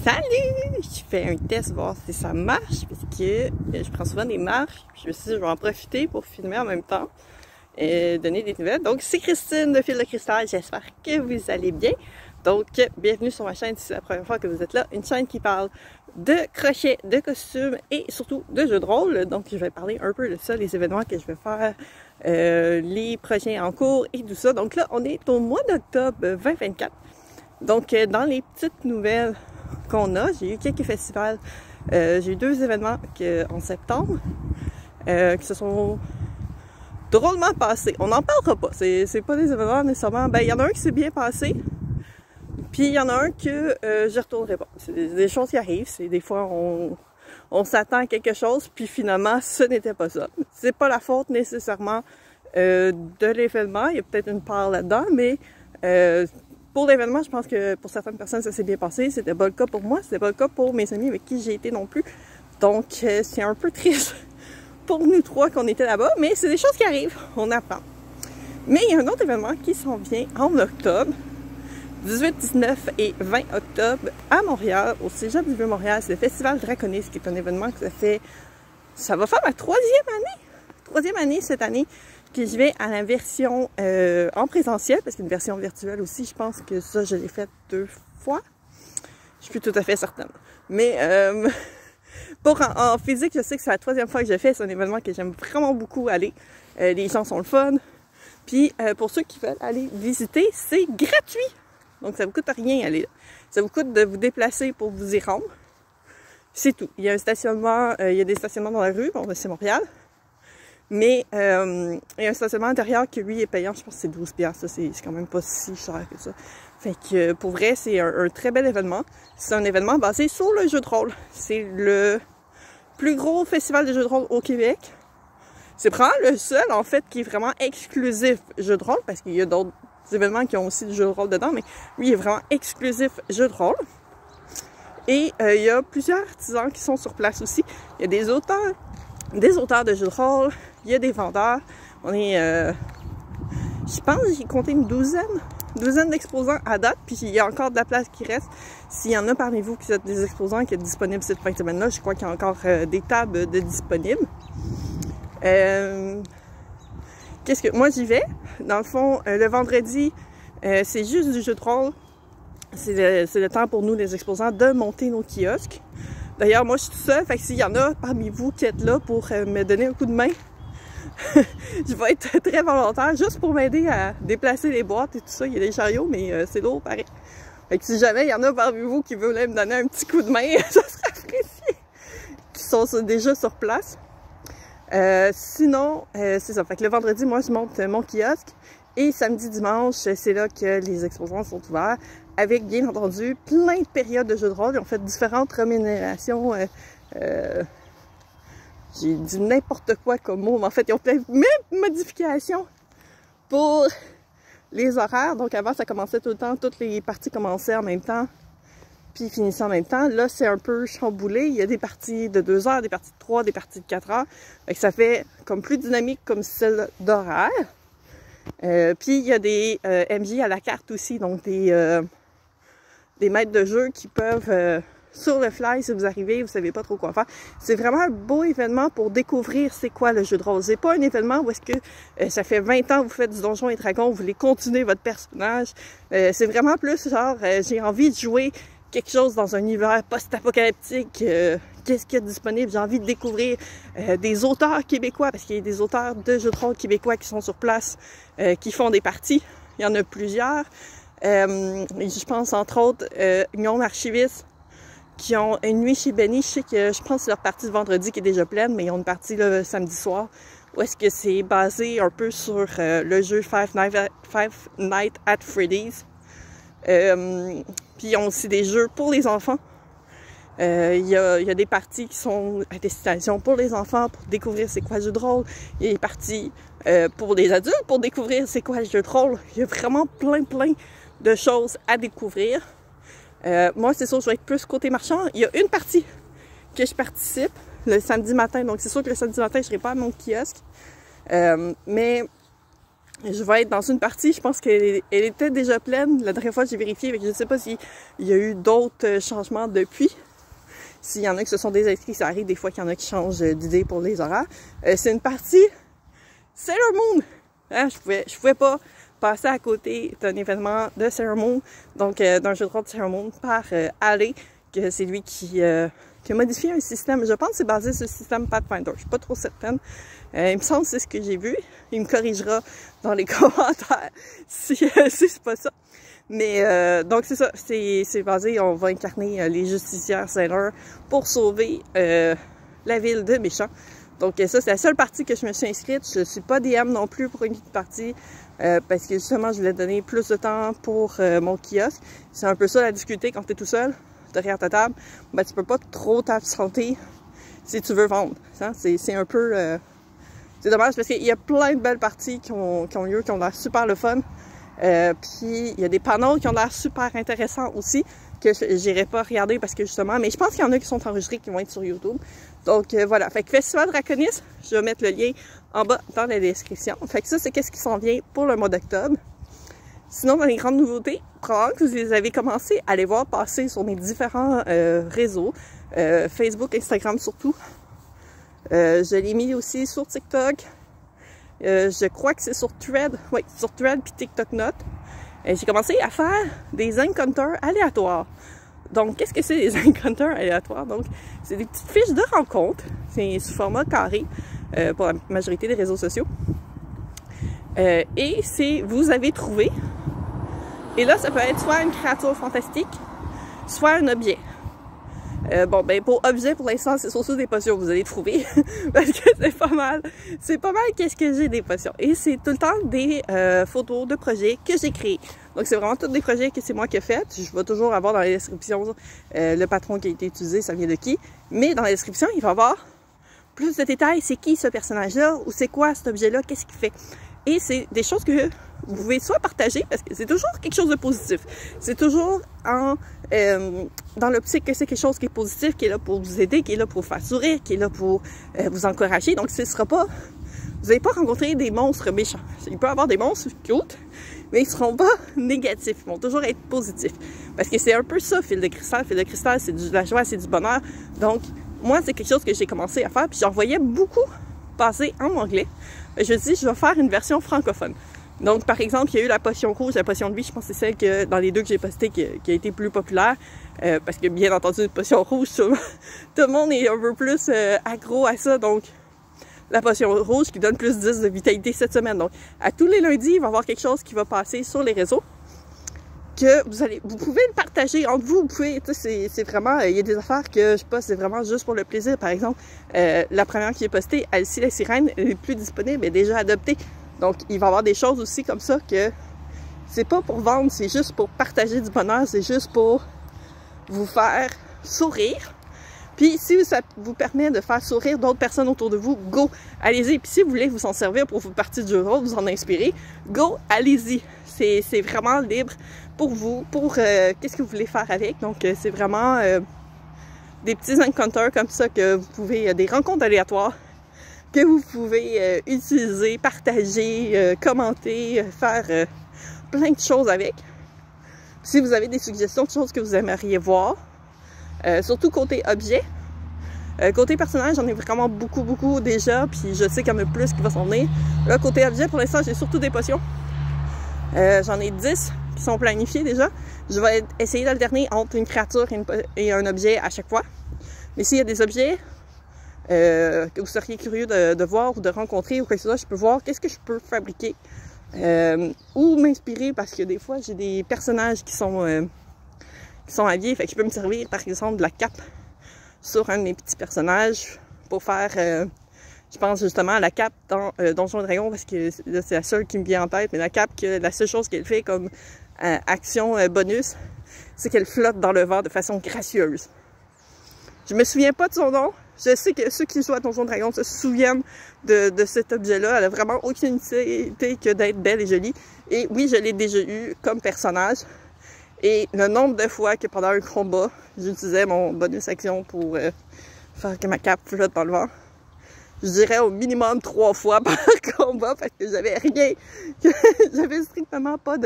Salut! Je fais un test voir si ça marche parce que je prends souvent des marches. Puis je me suis dit je vais en profiter pour filmer en même temps et donner des nouvelles. Donc c'est Christine de Fil de Cristal, j'espère que vous allez bien. Donc bienvenue sur ma chaîne si c'est la première fois que vous êtes là. Une chaîne qui parle de crochet, de costumes et surtout de jeux de rôle. Donc je vais parler un peu de ça, les événements que je vais faire, les projets en cours et tout ça. Donc là on est au mois d'octobre 2024. Donc dans les petites nouvelles qu'on a, j'ai eu quelques festivals, j'ai eu 2 événements en septembre qui se sont drôlement passés. On n'en parlera pas, c'est pas des événements nécessairement. Ben il y en a un qui s'est bien passé, puis il y en a un que je retournerai pas. C'est des choses qui arrivent, c'est des fois on s'attend à quelque chose, puis finalement ce n'était pas ça. C'est pas la faute nécessairement de l'événement, il y a peut-être une part là-dedans, mais pour l'événement, je pense que pour certaines personnes, ça s'est bien passé. C'était pas le cas pour moi. C'était pas le cas pour mes amis avec qui j'ai été non plus. Donc, c'est un peu triste pour nous trois qu'on était là-bas. Mais c'est des choses qui arrivent. On apprend. Mais il y a un autre événement qui s'en vient en octobre. 18, 19 et 20 octobre à Montréal, au Cégep du Vieux-Montréal. C'est le Festival Draconis, qui est un événement que ça va faire ma 3e année. 3e année cette année. Que je vais à la version en présentiel, parce qu'une version virtuelle aussi, je pense que ça, je l'ai faite 2 fois. Je suis plus tout à fait certaine. Mais en physique, je sais que c'est la 3e fois que je fais. C'est un événement que j'aime vraiment beaucoup aller. Les gens sont le fun. Puis pour ceux qui veulent aller visiter, c'est gratuit. Donc ça vous coûte rien aller là. Ça vous coûte de vous déplacer pour vous y rendre. C'est tout. Il y a un stationnement, il y a des stationnements dans la rue. Bon, c'est Montréal. Mais il y a un stationnement intérieur qui lui est payant, je pense que c'est 12$, ça c'est quand même pas si cher que ça. Fait que pour vrai, c'est un très bel événement. C'est un événement basé sur le jeu de rôle. C'est le plus gros festival de jeux de rôle au Québec. C'est probablement le seul en fait qui est vraiment exclusif jeu de rôle, parce qu'il y a d'autres événements qui ont aussi du jeu de rôle dedans, mais lui il est vraiment exclusif jeu de rôle. Et il y a plusieurs artisans qui sont sur place aussi. Il y a des auteurs de jeux de rôle, il y a des vendeurs. On est, je pense j'ai compté une douzaine d'exposants à date, puis il y a encore de la place qui reste. S'il y en a parmi vous qui êtes des exposants qui sont disponibles cette fin de semaine-là, je crois qu'il y a encore des tables de disponibles. Qu'est-ce que moi j'y vais? Dans le fond, le vendredi, c'est juste du jeu de rôle. C'est le temps pour nous, les exposants, de monter nos kiosques. D'ailleurs, moi, je suis toute seule, fait que s'il y en a parmi vous qui êtes là pour me donner un coup de main, je vais être très volontaire, juste pour m'aider à déplacer les boîtes et tout ça. Il y a des chariots, mais c'est lourd, pareil. Fait que si jamais il y en a parmi vous qui veulent me donner un petit coup de main, ça serait apprécié. Qui sont déjà sur place. Sinon, c'est ça. Fait que le vendredi, moi, je monte mon kiosque. Et samedi, dimanche, c'est là que les exposants sont ouverts. Avec, bien entendu, plein de périodes de jeux de rôle. Ils ont fait différentes rémunérations. J'ai dit n'importe quoi comme mot, mais en fait, ils ont fait même modifications pour les horaires. Donc avant, ça commençait tout le temps, toutes les parties commençaient en même temps, puis finissaient en même temps. Là, c'est un peu chamboulé. Il y a des parties de 2 heures, des parties de 3, des parties de 4 heures. Fait que ça fait comme plus dynamique comme style d'horaire. Puis il y a des MJ à la carte aussi, donc des maîtres de jeu qui peuvent, sur le fly, si vous arrivez, vous savez pas trop quoi faire. C'est vraiment un beau événement pour découvrir c'est quoi le jeu de rôle. C'est pas un événement où est-ce que ça fait 20 ans que vous faites du Donjons et Dragons, vous voulez continuer votre personnage. C'est vraiment plus genre, j'ai envie de jouer quelque chose dans un univers post-apocalyptique. Qu'est-ce qu'il y a disponible? J'ai envie de découvrir des auteurs québécois, parce qu'il y a des auteurs de jeux de rôle québécois qui sont sur place, qui font des parties. Il y en a plusieurs. Je pense entre autres Union Archiviste qui ont une nuit chez Benny. Je pense que c'est leur partie de vendredi qui est déjà pleine, mais ils ont une partie le samedi soir où est-ce que c'est basé un peu sur le jeu Five Nights at Freddy's. Puis ils ont aussi des jeux pour les enfants. Il y a des parties qui sont à destination pour les enfants, pour découvrir c'est quoi le jeu de rôle. Il y a des parties pour les adultes, pour découvrir c'est quoi le jeu de rôle. Il y a vraiment plein de choses à découvrir. Moi, c'est sûr, je vais être plus côté marchand. Il y a une partie que je participe le samedi matin. Donc, c'est sûr que le samedi matin, je ne serai pas à mon kiosque. Mais Je vais être dans une partie, je pense qu'elle était déjà pleine. La dernière fois, j'ai vérifié, mais je ne sais pas s'il y a eu d'autres changements depuis. S'il y en a qui se sont désinscrits, ça arrive des fois qu'il y en a qui changent d'idée pour les horaires. C'est une partie Sailor Moon. Hein, je pouvais pas passer à côté d'un événement de Sailor Moon, donc d'un jeu de rôle de Sailor Moon par Ale, que c'est lui qui a modifié un système. Je pense que c'est basé sur le système Pathfinder. Je suis pas trop certaine. Il me semble que c'est ce que j'ai vu. Il me corrigera dans les commentaires si c'est pas ça. Mais donc c'est ça, c'est basé, on va incarner les justicières Sailor pour sauver la ville de méchants. Donc ça, c'est la seule partie que je me suis inscrite. Je suis pas DM non plus pour une partie parce que justement, je voulais donner plus de temps pour mon kiosque. C'est un peu ça la difficulté quand tu es tout seul derrière ta table. Ben, tu peux pas trop t'absenter si tu veux vendre. Hein? C'est un peu... c'est dommage parce qu'il y a plein de belles parties qui ont lieu, qui ont l'air super le fun. Puis il y a des panneaux qui ont l'air super intéressants aussi, que j'irai pas regarder parce que justement, mais je pense qu'il y en a qui sont enregistrés qui vont être sur YouTube. Donc voilà, fait que Festival Draconis, je vais mettre le lien en bas dans la description. Fait que ça, c'est qu'est-ce qui s'en vient pour le mois d'octobre. Sinon, dans les grandes nouveautés, probablement que vous les avez commencé à les voir passer sur mes différents réseaux, Facebook, Instagram surtout. Je l'ai mis aussi sur TikTok. Je crois que c'est sur Thread. Oui, sur Thread puis TikTok Note. J'ai commencé à faire des encounters aléatoires. Donc, qu'est-ce que c'est des encounters aléatoires? Donc, c'est des petites fiches de rencontres. C'est sous format carré pour la majorité des réseaux sociaux. Et c'est vous avez trouvé. Et là, ça peut être soit une créature fantastique, soit un objet. Bon, ben pour objet, pour l'instant, c'est surtout des potions que vous allez trouver. Parce que c'est pas mal qu'est-ce que j'ai des potions. Et c'est tout le temps des photos de projets que j'ai créés. Donc, c'est vraiment tous des projets que c'est moi qui ai fait. Je vais toujours avoir dans la description le patron qui a été utilisé, ça vient de qui. Mais dans la description, il va y avoir plus de détails. C'est qui ce personnage-là? Ou c'est quoi cet objet-là? Qu'est-ce qu'il fait? Et c'est des choses que vous pouvez soit partager, parce que c'est toujours quelque chose de positif. C'est toujours dans l'optique que c'est quelque chose qui est positif, qui est là pour vous aider, qui est là pour vous faire sourire, qui est là pour vous encourager. Donc, ce sera pas... Vous n'allez pas rencontrer des monstres méchants. Il peut y avoir des monstres cute, mais ils ne seront pas négatifs. Ils vont toujours être positifs. Parce que c'est un peu ça, fil de cristal. Fil de cristal, c'est de la joie, c'est du bonheur. Donc, moi, c'est quelque chose que j'ai commencé à faire, puis j'en voyais beaucoup passer en anglais. Je me dis, je vais faire une version francophone. Donc, par exemple, il y a eu la potion rouge, la potion de vie. Je pense que c'est celle que, dans les deux que j'ai postées qui a été plus populaire. Parce que, bien entendu, une potion rouge, tout le monde est un peu plus accro à ça. Donc, la potion rouge qui donne plus 10 de vitalité cette semaine. Donc, à tous les lundis, il va y avoir quelque chose qui va passer sur les réseaux. Que vous pouvez le partager entre vous. Vous pouvez, tu sais, c'est vraiment, il y a des affaires que je poste, c'est vraiment juste pour le plaisir. Par exemple, la première qui est postée, Alcie la sirène, elle est plus disponible, elle est déjà adoptée. Donc, il va y avoir des choses aussi comme ça que c'est pas pour vendre, c'est juste pour partager du bonheur, c'est juste pour vous faire sourire. Puis, si ça vous permet de faire sourire d'autres personnes autour de vous, go, allez-y. Puis, si vous voulez vous en servir pour vous partir du jeu de rôle, vous en inspirer, go, allez-y. C'est vraiment libre pour vous, pour qu'est-ce que vous voulez faire avec. Donc, c'est vraiment des petits encounters comme ça que vous pouvez, des rencontres aléatoires que vous pouvez utiliser, partager, commenter, faire plein de choses avec. Si vous avez des suggestions de choses que vous aimeriez voir, surtout côté objet. Côté personnage, j'en ai vraiment beaucoup déjà, puis je sais qu'il y en a plus qui va s'en venir. Là, côté objet, pour l'instant, j'ai surtout des potions. J'en ai 10 qui sont planifiés déjà. Je vais essayer d'alterner entre une créature et un objet à chaque fois. Mais s'il y a des objets que vous seriez curieux de voir ou de rencontrer ou quoi que ce soit, je peux voir qu'est-ce que je peux fabriquer ou m'inspirer parce que des fois, j'ai des personnages qui sont habillés. Fait que je peux me servir, par exemple, de la cape sur un de mes petits personnages pour faire... je pense justement à la cape dans Donjons et Dragons parce que là, c'est la seule qui me vient en tête. Mais la cape, la seule chose qu'elle fait comme action bonus, c'est qu'elle flotte dans le vent de façon gracieuse. Je me souviens pas de son nom. Je sais que ceux qui jouent à Donjons et Dragons se souviennent de cet objet-là. Elle a vraiment aucune utilité que d'être belle et jolie. Et oui, je l'ai déjà eu comme personnage. Et le nombre de fois que pendant un combat, j'utilisais mon bonus action pour faire que ma cape flotte dans le vent. je dirais au minimum 3 fois par combat parce que j'avais rien, j'avais strictement pas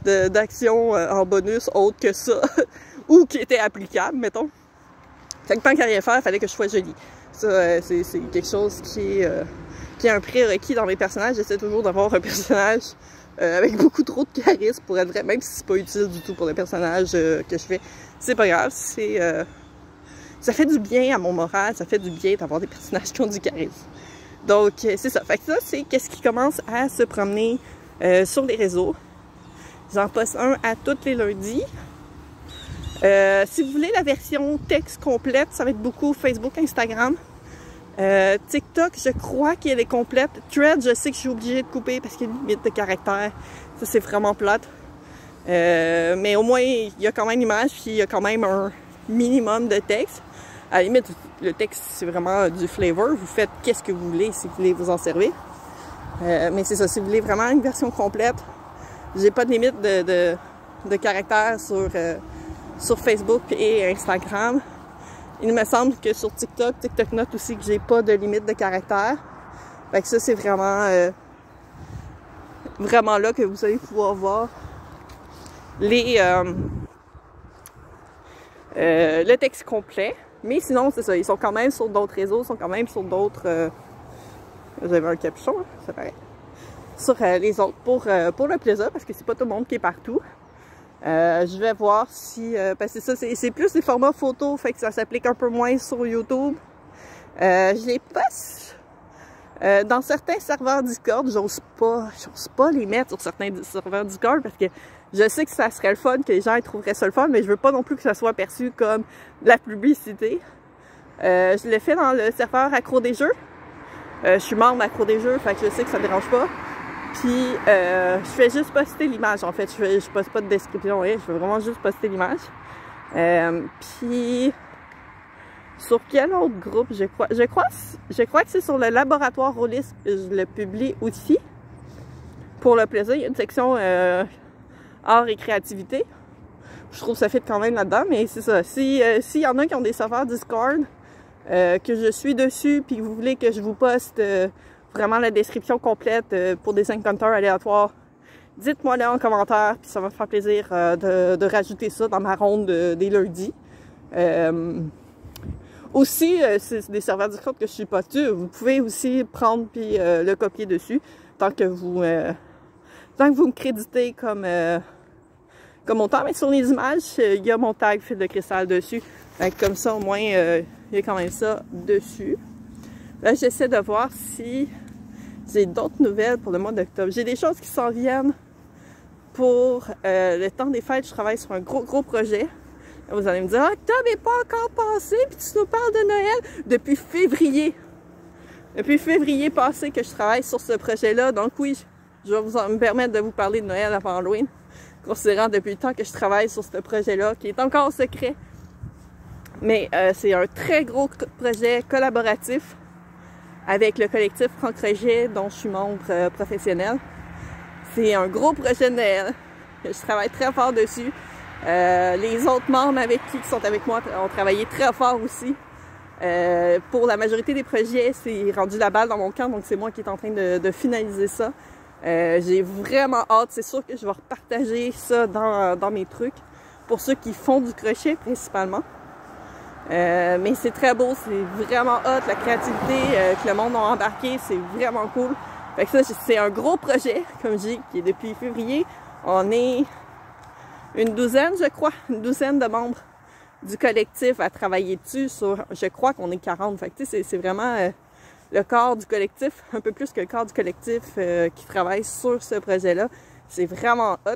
d'action en bonus autre que ça, ou qui était applicable, mettons. Fait que tant qu'à rien faire, il fallait que je sois jolie. Ça, c'est quelque chose qui est un prérequis dans mes personnages. J'essaie toujours d'avoir un personnage avec beaucoup trop de charisme pour être vrai, même si c'est pas utile du tout pour le personnage que je fais. C'est pas grave, ça fait du bien à mon moral, ça fait du bien d'avoir des personnages qui ont du charisme. Donc, c'est ça. Fait que ça, c'est qu'est-ce qui commence à se promener sur les réseaux. J'en poste un à tous les lundis. Si vous voulez la version texte complète, ça va être beaucoup Facebook, Instagram. TikTok, je crois qu'elle est complète. Thread, je sais que je suis obligée de couper parce qu'il y a une limite de caractères. Ça, c'est vraiment plate. Mais au moins, il y a quand même l'image, puis il y a quand même un minimum de texte. À la limite, le texte, c'est vraiment du flavor. Vous faites qu'est-ce que vous voulez si vous voulez vous en servir. Mais c'est ça, si vous voulez vraiment une version complète, j'ai pas de limite de caractères sur Facebook et Instagram. Il me semble que sur TikTok note aussi que j'ai pas de limite de caractère. Fait que ça, c'est vraiment vraiment là que vous allez pouvoir voir le texte complet. Mais sinon, c'est ça, ils sont quand même sur d'autres réseaux, ils sont quand même sur d'autres... J'avais un capuchon, hein, ça paraît. Sur les autres, pour le plaisir, parce que c'est pas tout le monde qui est partout. Je vais voir si... parce que ça, c'est plus des formats photos, fait que ça s'applique un peu moins sur YouTube. Je les poste dans certains serveurs Discord. J'ose pas les mettre sur certains serveurs Discord parce que je sais que ça serait le fun, que les gens ils trouveraient ça le fun, mais je veux pas non plus que ça soit perçu comme de la publicité. Je l'ai fait dans le serveur Accro des Jeux. Je suis membre Accro des Jeux, fait que je sais que ça dérange pas. Puis, je fais juste poster l'image, en fait. Je poste pas de description, hein. Je veux vraiment juste poster l'image. Puis, sur quel autre groupe, je crois que c'est sur le laboratoire Rollis que je le publie aussi. Pour le plaisir, il y a une section art et créativité. Je trouve que ça fait quand même là-dedans, mais c'est ça. S'il y en a qui ont des serveurs Discord, que je suis dessus, puis que vous voulez que je vous poste vraiment la description complète pour des encounters aléatoires, dites-moi là en commentaire, puis ça va me faire plaisir de rajouter ça dans ma ronde des lundis. Aussi, c'est des serveurs Discord que je suis pas dessus. Vous pouvez aussi prendre puis le copier dessus, tant que vous me créditez comme auteur. Mais sur les images, il y a mon tag fil de cristal dessus. Donc, comme ça, au moins, il y a quand même ça dessus. Là, j'essaie de voir si j'ai d'autres nouvelles pour le mois d'octobre. J'ai des choses qui s'en viennent pour le temps des fêtes. Je travaille sur un gros projet. Là, vous allez me dire, octobre n'est pas encore passé, puis tu nous parles de Noël depuis février. Depuis février passé que je travaille sur ce projet-là. Donc oui, je vais me permettre de vous parler de Noël avant Halloween, considérant depuis le temps que je travaille sur ce projet-là, qui est encore secret. Mais c'est un très gros projet collaboratif avec le collectif Franck Roger, dont je suis membre professionnel. C'est un gros projet de Noël. Je travaille très fort dessus. Les autres membres qui sont avec moi ont travaillé très fort aussi. Pour la majorité des projets, c'est rendu la balle dans mon camp, donc c'est moi qui est en train de finaliser ça. J'ai vraiment hâte. C'est sûr que je vais repartager ça dans mes trucs, pour ceux qui font du crochet principalement. Mais c'est très beau, c'est vraiment hot, la créativité que le monde a embarqué, c'est vraiment cool. Fait que ça, c'est un gros projet, comme je dis, qui est depuis février. On est une douzaine, je crois, une douzaine de membres du collectif à travailler dessus. Je crois qu'on est 40. Fait que tu sais, c'est vraiment le corps du collectif, un peu plus que le corps du collectif qui travaille sur ce projet-là. C'est vraiment hot.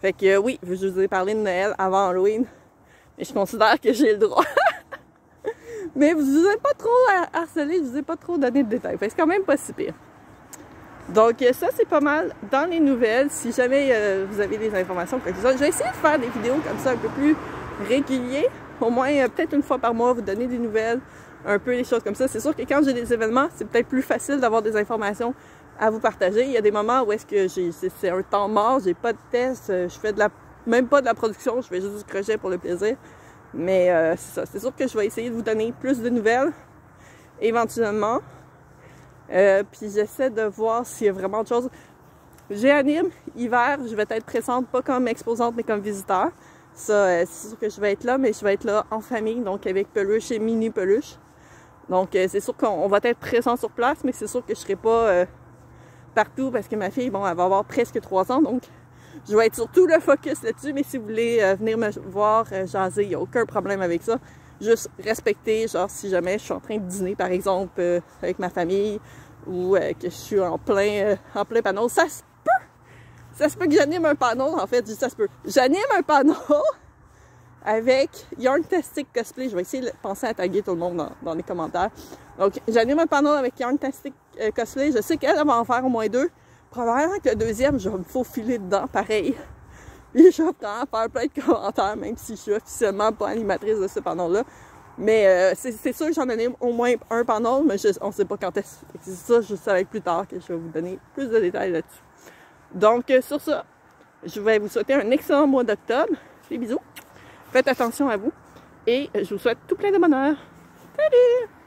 Fait que oui, je vous ai parlé de Noël avant Halloween. Mais je considère que j'ai le droit. Mais je vous ai pas trop harcelé, je vous ai pas trop donné de détails. Fait que c'est quand même pas si pire. Donc ça, c'est pas mal dans les nouvelles. Si jamais vous avez des informations, quelque chose, je vais essayer de faire des vidéos comme ça un peu plus réguliers. Au moins, peut-être une fois par mois, vous donner des nouvelles, un peu des choses comme ça. C'est sûr que quand j'ai des événements, c'est peut-être plus facile d'avoir des informations à vous partager. Il y a des moments où est-ce que c'est un temps mort, j'ai pas de test, je fais même pas de la production, je fais juste du crochet pour le plaisir. Mais c'est ça, c'est sûr que je vais essayer de vous donner plus de nouvelles éventuellement. Puis j'essaie de voir s'il y a vraiment autre chose. J'anime hiver, je vais être présente pas comme exposante mais comme visiteur. Ça, c'est sûr que je vais être là, mais je vais être là en famille, donc avec peluche et mini peluche. Donc c'est sûr qu'on va être présent sur place, mais c'est sûr que je serai pas partout parce que ma fille, bon, elle va avoir presque 3 ans, donc je vais être surtout le focus là-dessus. Mais si vous voulez venir me voir jaser, il n'y a aucun problème avec ça. Juste respecter, genre si jamais je suis en train de dîner par exemple avec ma famille ou que je suis en plein panneau, ça se peut que j'anime un panneau, en fait, ça se peut. J'anime un panneau avec Yarntastic Cosplay. Je vais essayer de penser à taguer tout le monde dans les commentaires. Donc, j'anime un panneau avec Yarntastic Cosplay. Je sais qu'elle va en faire au moins 2. Probablement que le deuxième, je vais me faufiler dedans, pareil. Puis je vais vraiment faire plein de commentaires, même si je suis officiellement pas animatrice de ce panneau-là. Mais c'est sûr que j'en anime au moins un panneau, mais on ne sait pas quand est-ce. C'est ça, je savais plus tard que je vais vous donner plus de détails là-dessus. Donc, sur ça, je vais vous souhaiter un excellent mois d'octobre. Des bisous. Faites attention à vous. Et je vous souhaite tout plein de bonheur. Salut!